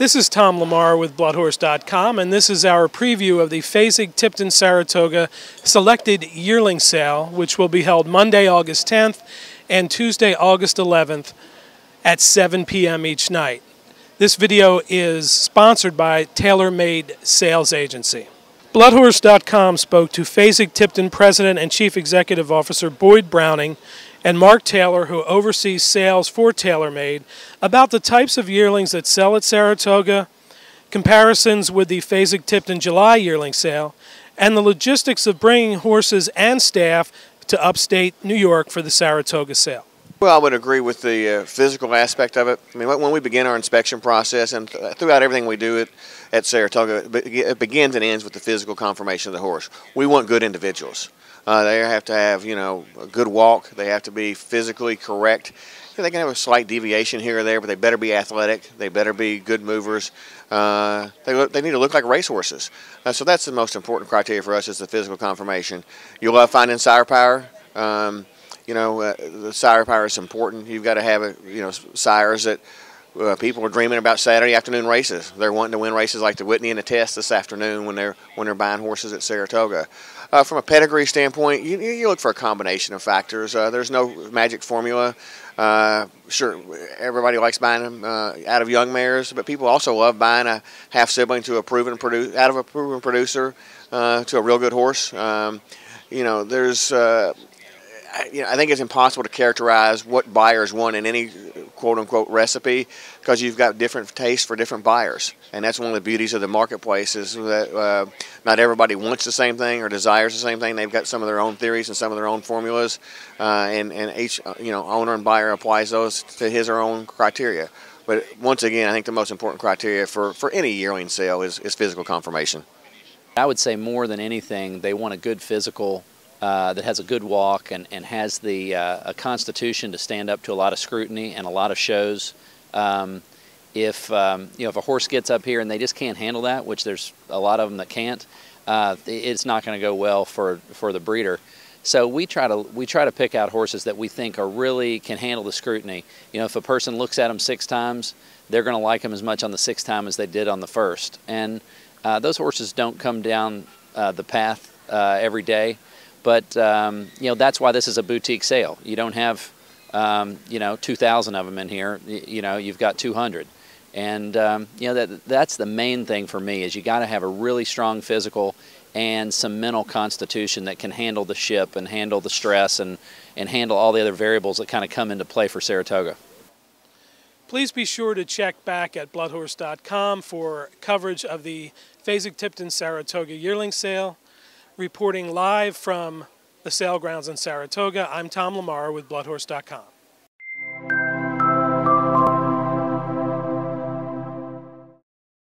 This is Tom LaMarra with Bloodhorse.com, and this is our preview of the Fasig-Tipton Saratoga Selected Yearling Sale, which will be held Monday, August 10th and Tuesday, August 11th at 7 p.m. each night. This video is sponsored by Tailor Made Sales Agency. Bloodhorse.com spoke to Fasig-Tipton President and Chief Executive Officer Boyd Browning and Mark Taylor, who oversees sales for Tailor Made, about the types of yearlings that sell at Saratoga, comparisons with the Fasig-Tipton July yearling sale, and the logistics of bringing horses and staff to upstate New York for the Saratoga sale. Well, I would agree with the physical aspect of it. I mean, when we begin our inspection process and throughout everything we do at Saratoga, it begins and ends with the physical conformation of the horse. We want good individuals. They have to have, a good walk. They have to be physically correct. They can have a slight deviation here or there, but they better be athletic. They better be good movers. They need to look like racehorses. So that's the most important criteria for us, is the physical conformation. You'll love finding sire power. The sire power is important. You've got to have, sires that people are dreaming about Saturday afternoon races. They're wanting to win races like the Whitney and the Test this afternoon when they're buying horses at Saratoga. From a pedigree standpoint, you look for a combination of factors. There's no magic formula. Sure, everybody likes buying them out of young mares, but people also love buying a half sibling to a proven out of a proven producer to a real good horse. I think it's impossible to characterize what buyers want in any quote-unquote recipe, because you've got different tastes for different buyers. And that's one of the beauties of the marketplace, is that not everybody wants the same thing or desires the same thing. They've got some of their own theories and some of their own formulas, and each owner and buyer applies those to his or her own criteria. But once again, I think the most important criteria for any yearling sale is physical conformation. I would say more than anything, they want a good physical that has a good walk and has a constitution to stand up to a lot of scrutiny and a lot of shows. If a horse gets up here and they just can't handle that, which there's a lot of them that can't, it's not going to go well for the breeder. So we try to pick out horses that we think really can handle the scrutiny. If a person looks at them 6 times, they're going to like them as much on the 6th time as they did on the first. And those horses don't come down the path every day. But that's why this is a boutique sale. You don't have 2,000 of them in here. You've got 200, and that's the main thing for me, is you got to have a really strong physical and some mental constitution that can handle the ship and handle the stress and handle all the other variables that kind of come into play for Saratoga. Please be sure to check back at Bloodhorse.com for coverage of the Fasig-Tipton Saratoga yearling sale. Reporting live from the sale grounds in Saratoga, I'm Tom LaMarra with Bloodhorse.com.